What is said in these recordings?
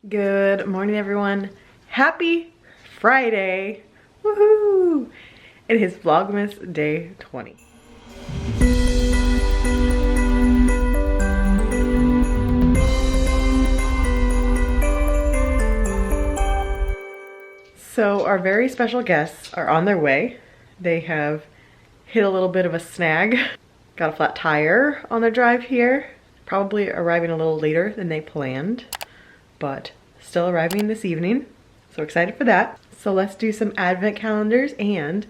Good morning, everyone. Happy Friday. Woohoo! It is Vlogmas day 20. So our very special guests are on their way. They have hit a little bit of a snag. Got a flat tire on their drive here. Probably arriving a little later than they planned, but still arriving this evening. So excited for that. So let's do some advent calendars, and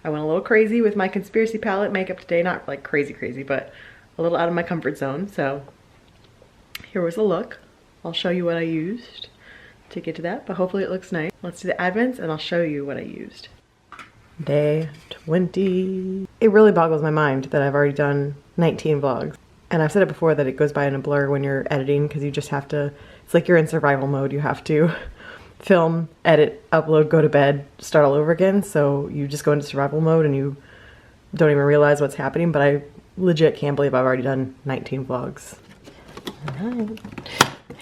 I went a little crazy with my conspiracy palette makeup today. Not like crazy, but a little out of my comfort zone. So here was a look. I'll show you what I used to get to that, but hopefully it looks nice. Let's do the advents and I'll show you what I used. Day 20. It really boggles my mind that I've already done 19 vlogs. And I've said it before that it goes by in a blur when you're editing, because you just have to, it's like you're in survival mode. You have to film, edit, upload, go to bed, start all over again. So you just go into survival mode and you don't even realize what's happening. But I legit can't believe I've already done 19 vlogs. All right.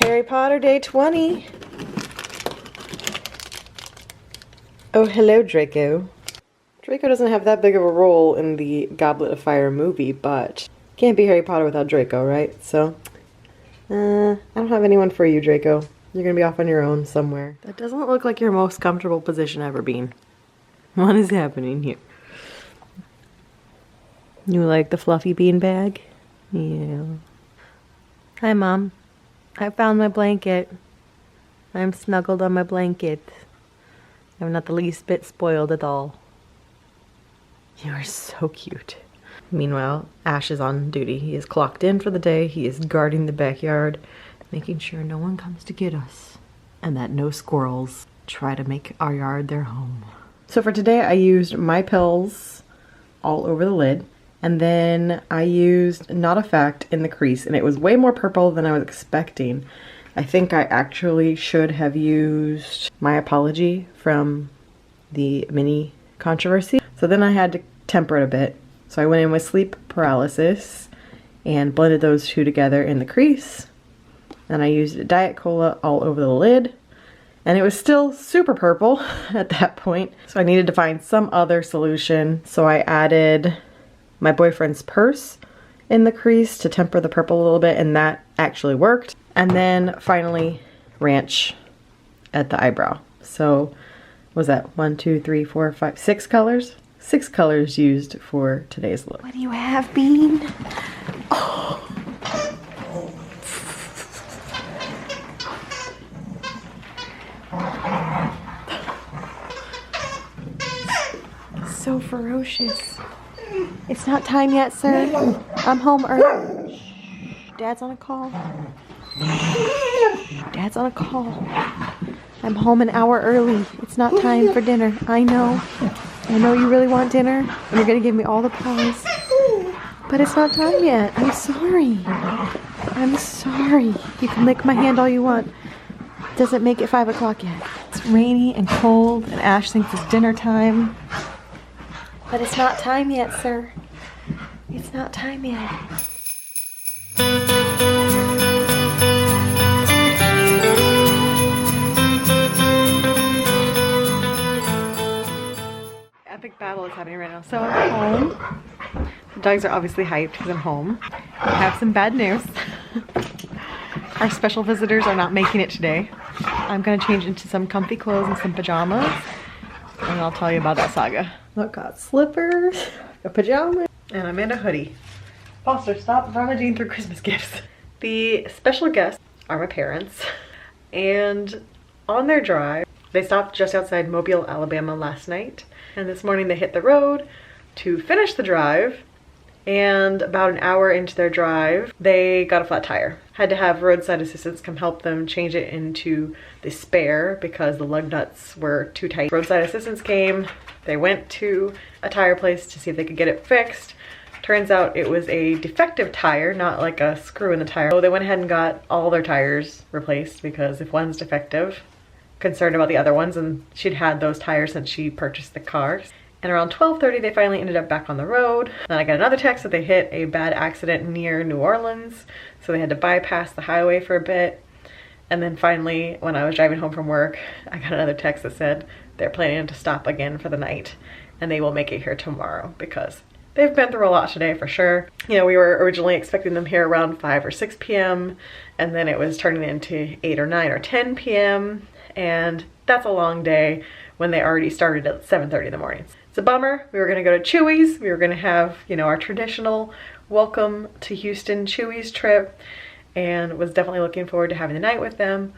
Harry Potter day 20. Oh, hello, Draco. Draco doesn't have that big of a role in the Goblet of Fire movie, but can't be Harry Potter without Draco, right? So, I don't have anyone for you, Draco. You're gonna be off on your own somewhere. That doesn't look like your most comfortable position ever been. What is happening here? You like the fluffy bean bag? Yeah. Hi, Mom. I found my blanket. I'm snuggled on my blanket. I'm not the least bit spoiled at all. You are so cute. Meanwhile, Ash is on duty. He is clocked in for the day. He is guarding the backyard, making sure no one comes to get us, and that no squirrels try to make our yard their home. So for today, I used My Pills all over the lid, and then I used Not a Fact in the crease, and it was way more purple than I was expecting. I think I actually should have used My Apology from the mini controversy. So then I had to temper it a bit. So I went in with Sleep Paralysis and blended those two together in the crease. And I used Diet Cola all over the lid. And it was still super purple at that point. So I needed to find some other solution. So I added My Boyfriend's Purse in the crease to temper the purple a little bit, and that actually worked. And then finally, Ranch at the eyebrow. So what was that 1, 2, 3, 4, 5, 6 colors? 6 colors used for today's look. What do you have, Bean? Oh. So ferocious. It's not time yet, sir. I'm home early. Dad's on a call. Dad's on a call. I'm home an hour early. It's not time for dinner. I know. I know you really want dinner, and you're gonna give me all the paws. But it's not time yet. I'm sorry. I'm sorry. You can lick my hand all you want. Doesn't make it 5 o'clock yet. It's rainy and cold, and Ash thinks it's dinner time. But it's not time yet, sir. It's not time yet. Epic battle is happening right now. So I'm home. The dogs are obviously hyped because I'm home. I have some bad news. Our special visitors are not making it today. I'm gonna change into some comfy clothes and some pajamas, and I'll tell you about that saga. Look, got slippers, a pajama, and I'm in a hoodie. Foster, stop rummaging through Christmas gifts. The special guests are my parents, and on their drive, they stopped just outside Mobile, Alabama last night, and this morning they hit the road to finish the drive, and about an hour into their drive, they got a flat tire. Had to have roadside assistance come help them change it into the spare because the lug nuts were too tight. Roadside assistance came, they went to a tire place to see if they could get it fixed. Turns out it was a defective tire, not like a screw in the tire. So they went ahead and got all their tires replaced, because if one's defective, concerned about the other ones, and she'd had those tires since she purchased the car. And around 12:30, they finally ended up back on the road. Then I got another text that they hit a bad accident near New Orleans, so they had to bypass the highway for a bit. And then finally, when I was driving home from work, I got another text that said they're planning to stop again for the night and they will make it here tomorrow because they've been through a lot today for sure. You know, we were originally expecting them here around 5 or 6 p.m. and then it was turning into 8 or 9 or 10 p.m. and that's a long day when they already started at 7:30 in the morning. It's a bummer. We were gonna go to Chewy's. We were gonna have, you know, our traditional welcome to Houston Chewy's trip and was definitely looking forward to having the night with them.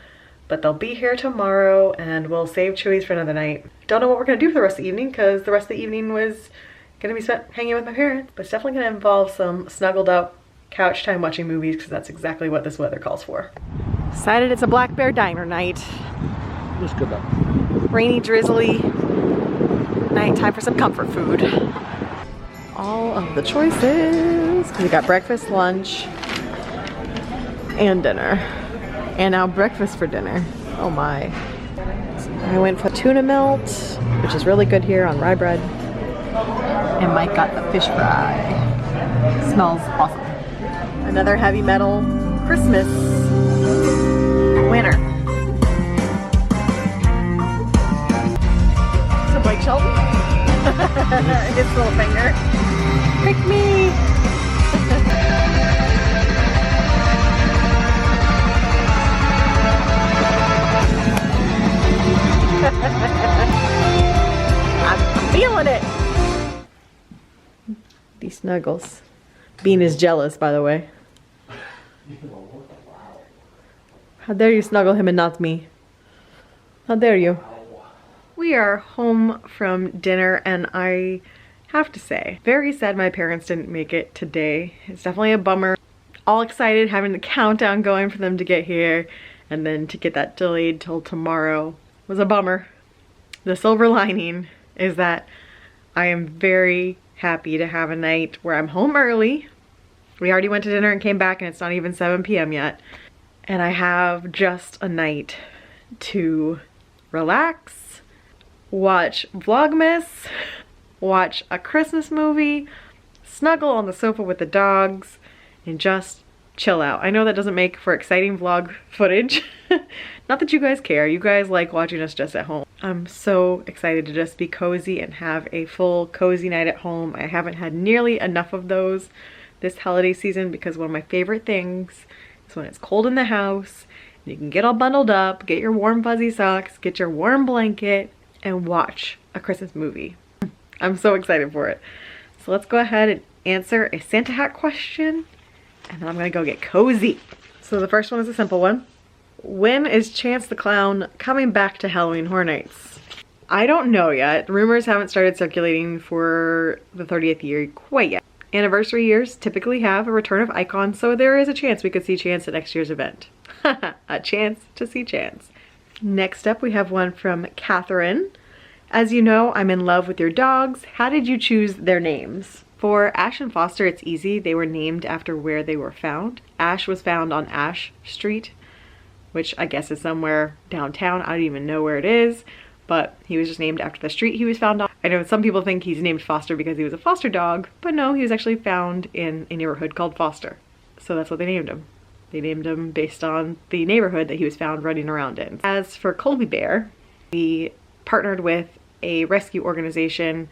But they'll be here tomorrow and we'll save Chewy's for another night. Don't know what we're gonna do for the rest of the evening because the rest of the evening was gonna be spent hanging with my parents. But it's definitely gonna involve some snuggled up couch time watching movies because that's exactly what this weather calls for. Decided it's a Black Bear Diner night. Let's go back. Rainy, drizzly night, time for some comfort food. All of the choices. We got breakfast, lunch, and dinner. And now breakfast for dinner. Oh my. I went for tuna melt, which is really good here on rye bread. And Mike got the fish fry. Smells awesome. Another heavy metal Christmas winner. So Blake Shelton. His little finger. Pick me! I'm feeling it! These snuggles. Bean is jealous, by the way. How dare you snuggle him and not me? How dare you? We are home from dinner and I have to say, very sad my parents didn't make it today. It's definitely a bummer. All excited having the countdown going for them to get here and then to get that delayed till tomorrow was a bummer. The silver lining is that I am very happy to have a night where I'm home early. We already went to dinner and came back and it's not even 7 p.m. yet. And I have just a night to relax, watch Vlogmas, watch a Christmas movie, snuggle on the sofa with the dogs, and just chill out. I know that doesn't make for exciting vlog footage. Not that you guys care. You guys like watching us just at home. I'm so excited to just be cozy and have a full cozy night at home. I haven't had nearly enough of those this holiday season because one of my favorite things is when it's cold in the house and you can get all bundled up, get your warm fuzzy socks, get your warm blanket, and watch a Christmas movie. I'm so excited for it. So let's go ahead and answer a Santa hat question and then I'm gonna go get cozy. So the first one is a simple one. When is Chance the Clown coming back to Halloween Horror Nights? I don't know yet. Rumors haven't started circulating for the 30th year quite yet. Anniversary years typically have a return of icons, so there is a chance we could see Chance at next year's event. A chance to see Chance. Next up we have one from Catherine. As you know, I'm in love with your dogs. How did you choose their names? For Ash and Foster, it's easy. They were named after where they were found. Ash was found on Ash Street, which I guess is somewhere downtown. I don't even know where it is, but he was just named after the street he was found on. I know some people think he's named Foster because he was a foster dog, but no, he was actually found in a neighborhood called Foster. So that's what they named him. They named him based on the neighborhood that he was found running around in. As for Colby Bear, we partnered with a rescue organization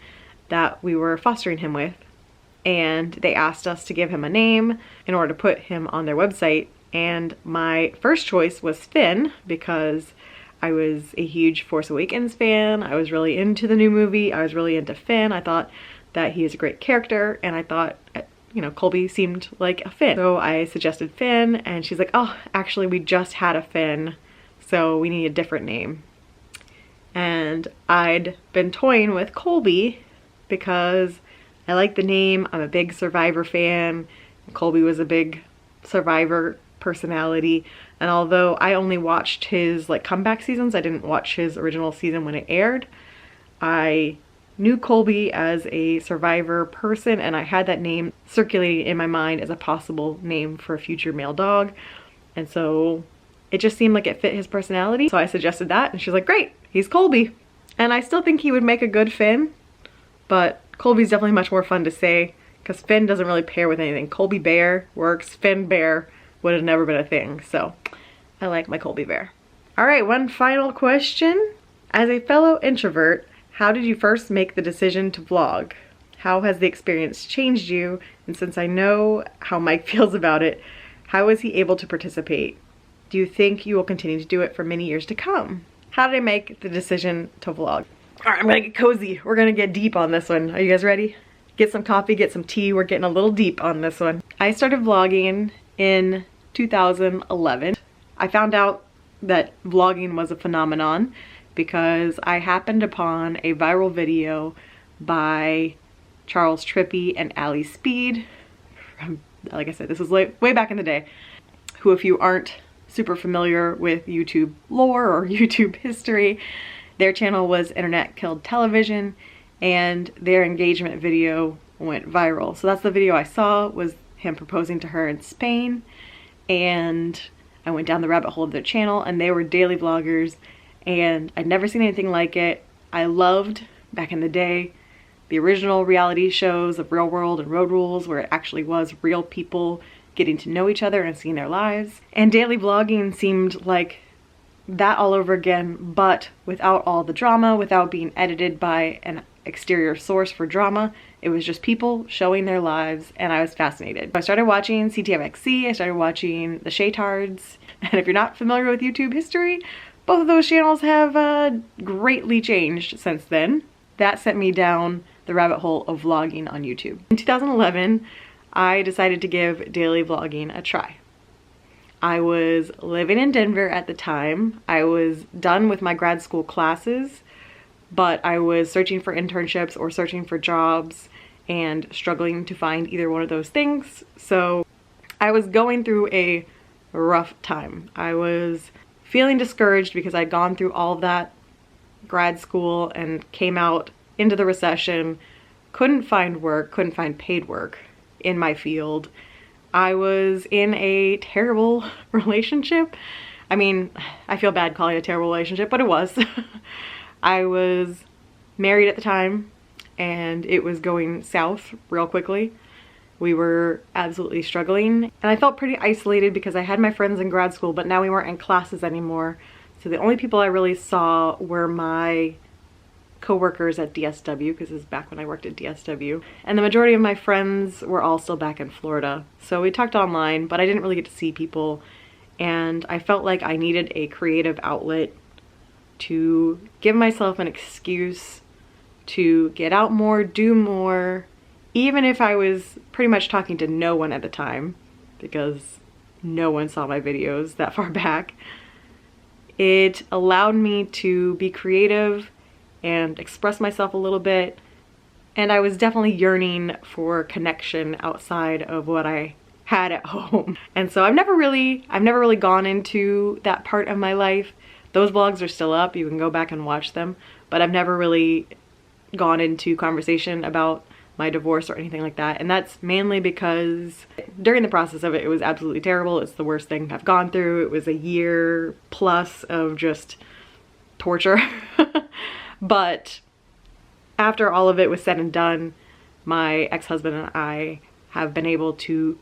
that we were fostering him with, and they asked us to give him a name in order to put him on their website. And my first choice was Finn because I was a huge Force Awakens fan. I was really into the new movie. I was really into Finn. I thought that he is a great character and I thought, you know, Colby seemed like a Finn. So I suggested Finn and she's like, oh, actually we just had a Finn, so we need a different name. And I'd been toying with Colby because I like the name. I'm a big Survivor fan. Colby was a big Survivor personality, and although I only watched his like comeback seasons, I didn't watch his original season when it aired, I knew Colby as a Survivor person and I had that name circulating in my mind as a possible name for a future male dog, and so it just seemed like it fit his personality, so I suggested that and she's like, great, he's Colby. And I still think he would make a good Finn, but Colby's definitely much more fun to say because Finn doesn't really pair with anything. Colby Bear works, Finn Bear would have never been a thing. So I like my Colby Bear. All right, one final question. As a fellow introvert, how did you first make the decision to vlog? How has the experience changed you? And since I know how Mike feels about it, how was he able to participate? Do you think you will continue to do it for many years to come? How did I make the decision to vlog? All right, I'm gonna get cozy. We're gonna get deep on this one. Are you guys ready? Get some coffee, get some tea. We're getting a little deep on this one. I started vlogging in 2011. I found out that vlogging was a phenomenon because I happened upon a viral video by Charles Trippy and Ali Speed. Like I said, this was way back in the day, who, if you aren't super familiar with YouTube lore or YouTube history, their channel was Internet Killed Television, and their engagement video went viral. So that's the video I saw, was him proposing to her in Spain, and I went down the rabbit hole of their channel, and they were daily vloggers, and I'd never seen anything like it. I loved, back in the day, the original reality shows of Real World and Road Rules, where it actually was real people getting to know each other and seeing their lives. And daily vlogging seemed like that all over again, but without all the drama, without being edited by an exterior source for drama. It was just people showing their lives, and I was fascinated. I started watching CTMXC, I started watching the Shaytards, and if you're not familiar with YouTube history, both of those channels have greatly changed since then. That sent me down the rabbit hole of vlogging on YouTube. In 2011, I decided to give daily vlogging a try. I was living in Denver at the time. I was done with my grad school classes, but I was searching for internships or searching for jobs and struggling to find either one of those things. So I was going through a rough time. I was feeling discouraged because I'd gone through all of that grad school and came out into the recession, couldn't find work, couldn't find paid work in my field. I was in a terrible relationship. I mean, I feel bad calling it a terrible relationship, but it was. I was married at the time, and it was going south real quickly. We were absolutely struggling, and I felt pretty isolated because I had my friends in grad school, but now we weren't in classes anymore. So the only people I really saw were my co-workers at DSW, because this is back when I worked at DSW. And the majority of my friends were all still back in Florida. So we talked online, but I didn't really get to see people. And I felt like I needed a creative outlet to give myself an excuse to get out more, do more, even if I was pretty much talking to no one at the time, because no one saw my videos that far back. It allowed me to be creative and express myself a little bit, and I was definitely yearning for connection outside of what I had at home. And so I've never really gone into that part of my life. Those vlogs are still up, you can go back and watch them, but I've never really gone into conversation about my divorce or anything like that. And that's mainly because during the process of it, it was absolutely terrible. It's the worst thing I've gone through. It was a year plus of just torture. But after all of it was said and done, my ex-husband and I have been able to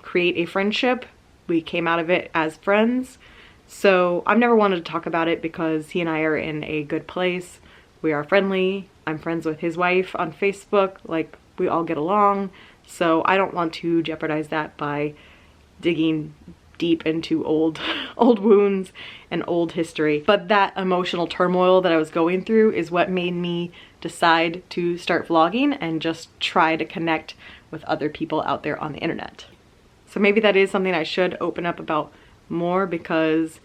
create a friendship. We came out of it as friends. So I've never wanted to talk about it because he and I are in a good place. We are friendly. I'm friends with his wife on Facebook. Like, we all get along. So I don't want to jeopardize that by digging deep into old wounds and old history. But that emotional turmoil that I was going through is what made me decide to start vlogging and just try to connect with other people out there on the internet. So maybe that is something I should open up about more, because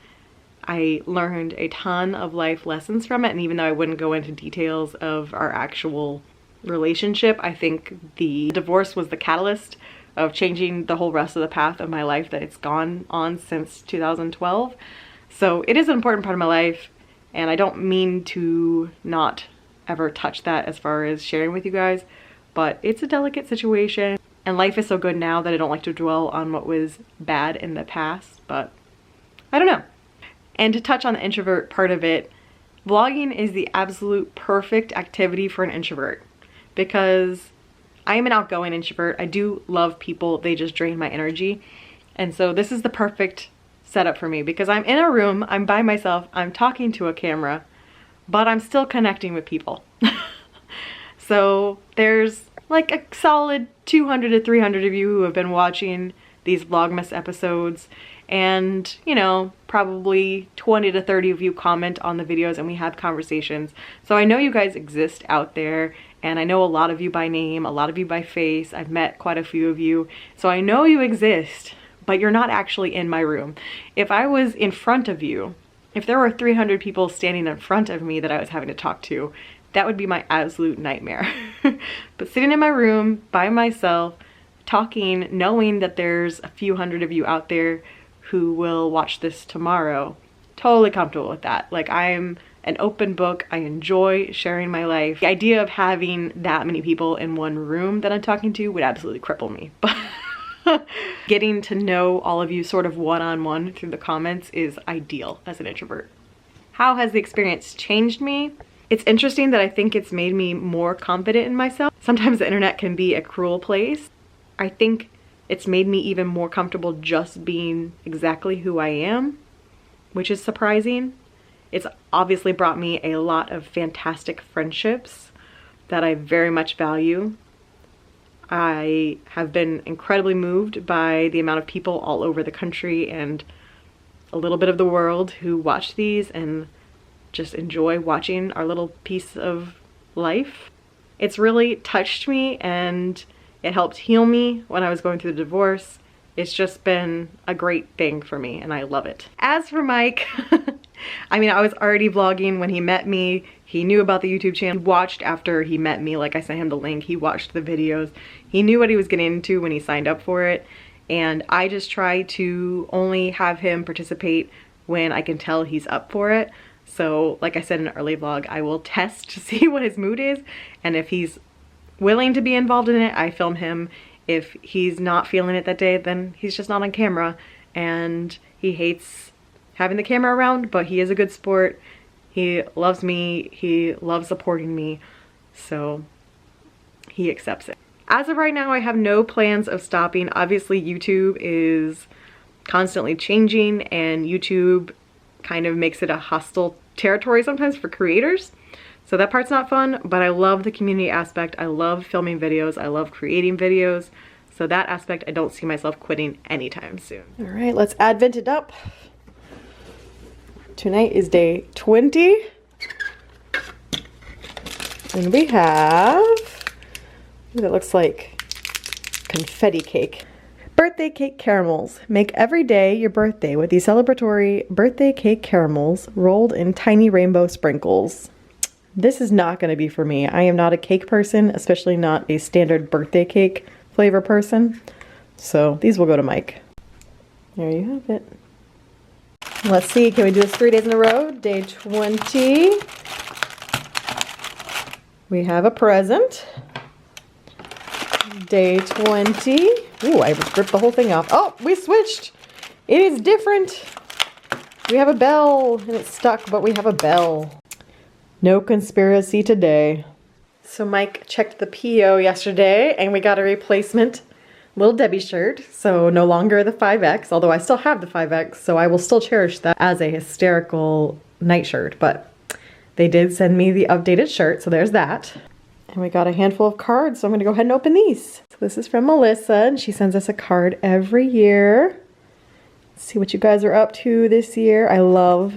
I learned a ton of life lessons from it. And even though I wouldn't go into details of our actual relationship, I think the divorce was the catalyst of changing the whole rest of the path of my life that it's gone on since 2012. So it is an important part of my life, and I don't mean to not ever touch that as far as sharing with you guys, but it's a delicate situation, and life is so good now that I don't like to dwell on what was bad in the past, but I don't know. And to touch on the introvert part of it, vlogging is the absolute perfect activity for an introvert, because I am an outgoing introvert. I do love people, they just drain my energy. And so this is the perfect setup for me because I'm in a room, I'm by myself, I'm talking to a camera, but I'm still connecting with people. So there's like a solid 200 to 300 of you who have been watching these Vlogmas episodes, and you know, probably 20 to 30 of you comment on the videos and we have conversations. So I know you guys exist out there, and I know a lot of you by name, a lot of you by face. I've met quite a few of you. So I know you exist, but you're not actually in my room. If I was in front of you, if there were 300 people standing in front of me that I was having to talk to, that would be my absolute nightmare. But sitting in my room by myself, talking, knowing that there's a few hundred of you out there who will watch this tomorrow, totally comfortable with that. Like, I'm an open book. I enjoy sharing my life. The idea of having that many people in one room that I'm talking to would absolutely cripple me. But getting to know all of you sort of one-on-one through the comments is ideal as an introvert. How has the experience changed me? It's interesting that I think it's made me more confident in myself. Sometimes the internet can be a cruel place. I think it's made me even more comfortable just being exactly who I am, which is surprising. It's obviously brought me a lot of fantastic friendships that I very much value. I have been incredibly moved by the amount of people all over the country and a little bit of the world who watch these and just enjoy watching our little piece of life. It's really touched me, and it helped heal me when I was going through the divorce. It's just been a great thing for me, and I love it. As for Mike, I mean, I was already vlogging when he met me. He knew about the YouTube channel. He watched after he met me. Like, I sent him the link. He watched the videos. He knew what he was getting into when he signed up for it. And I just try to only have him participate when I can tell he's up for it. So, like I said in an early vlog, I will test to see what his mood is. And if he's willing to be involved in it, I film him. If he's not feeling it that day, then he's just not on camera. And he hates having the camera around, but he is a good sport. He loves me. He loves supporting me. So he accepts it. As of right now, I have no plans of stopping. Obviously, YouTube is constantly changing, and YouTube kind of makes it a hostile territory sometimes for creators. So that part's not fun, but I love the community aspect. I love filming videos. I love creating videos. So that aspect, I don't see myself quitting anytime soon. All right, let's advent it up. Tonight is day 20. And we have, it looks like confetti cake. Birthday cake caramels. Make every day your birthday with these celebratory birthday cake caramels rolled in tiny rainbow sprinkles. This is not going to be for me. I am not a cake person, especially not a standard birthday cake flavor person. So these will go to Mike. There you have it. Let's see, can we do this 3 days in a row? Day 20. We have a present. Day 20. Ooh, I ripped the whole thing off. Oh, we switched. It is different. We have a bell, and it's stuck, but we have a bell. No conspiracy today. So Mike checked the PO yesterday, and we got a replacement Little Debbie shirt. So no longer the 5X, although I still have the 5X, so I will still cherish that as a hysterical nightshirt. But they did send me the updated shirt, so there's that. And we got a handful of cards, so I'm gonna go ahead and open these. So this is from Melissa, and she sends us a card every year. Let's see what you guys are up to this year. I love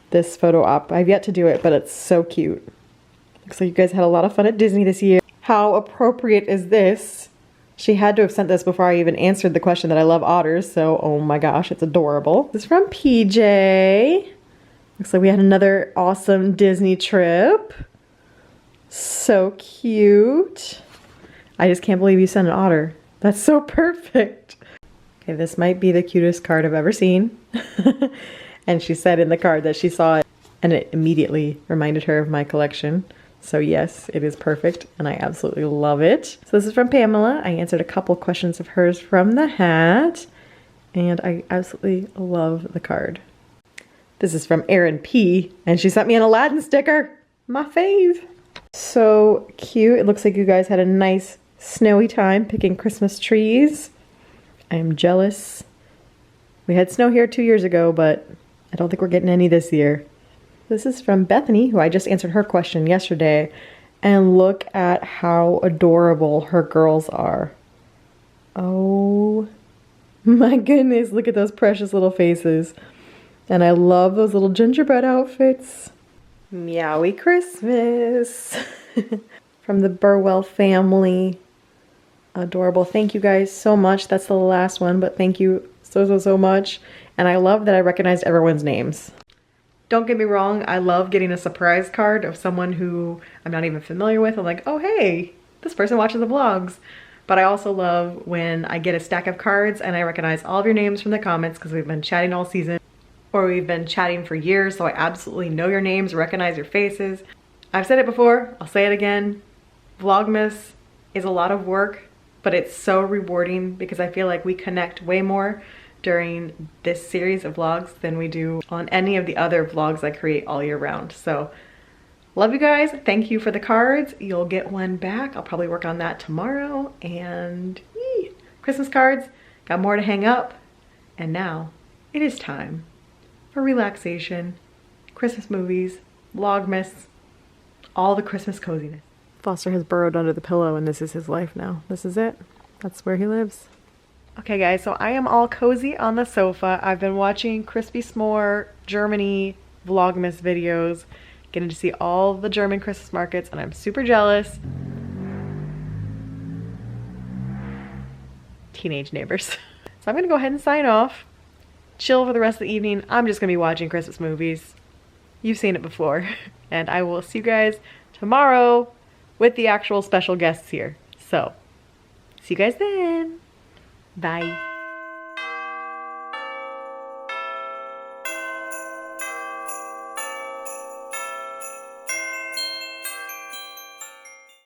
this photo op. I've yet to do it, but it's so cute. Looks like you guys had a lot of fun at Disney this year. How appropriate is this? She had to have sent this before I even answered the question that I love otters, so oh my gosh, it's adorable. This is from PJ. Looks like we had another awesome Disney trip. So cute. I just can't believe you sent an otter. That's so perfect. Okay, this might be the cutest card I've ever seen. And she said in the card that she saw it and it immediately reminded her of my collection. So yes, it is perfect and I absolutely love it. So this is from Pamela. I answered a couple questions of hers from the hat and I absolutely love the card. This is from Erin P. and she sent me an Aladdin sticker. My fave. So cute. It looks like you guys had a nice snowy time picking Christmas trees. I am jealous. We had snow here 2 years ago, but I don't think we're getting any this year. This is from Bethany, who I just answered her question yesterday. And look at how adorable her girls are. Oh my goodness, look at those precious little faces. And I love those little gingerbread outfits. Meowie Christmas from the Wellll family. Adorable. Thank you guys so much. That's the last one, but thank you so much. And I love that I recognized everyone's names. Don't get me wrong, I love getting a surprise card of someone who I'm not even familiar with. I'm like, oh hey, this person watches the vlogs. But I also love when I get a stack of cards and I recognize all of your names from the comments because we've been chatting all season, or we've been chatting for years, so I absolutely know your names, recognize your faces. I've said it before, I'll say it again. Vlogmas is a lot of work, but it's so rewarding because I feel like we connect way more during this series of vlogs than we do on any of the other vlogs I create all year round. So love you guys. Thank you for the cards. You'll get one back. I'll probably work on that tomorrow. And Christmas cards, got more to hang up. And now it is time for relaxation, Christmas movies, Vlogmas, all the Christmas coziness. Foster has burrowed under the pillow and this is his life now. This is it. That's where he lives. Okay guys, so I am all cozy on the sofa. I've been watching Crispy S'more Germany Vlogmas videos, getting to see all the German Christmas markets, and I'm super jealous. Teenage neighbors. So I'm gonna go ahead and sign off. Chill for the rest of the evening. I'm just gonna be watching Christmas movies. You've seen it before. And I will see you guys tomorrow with the actual special guests here. So, see you guys then. Bye.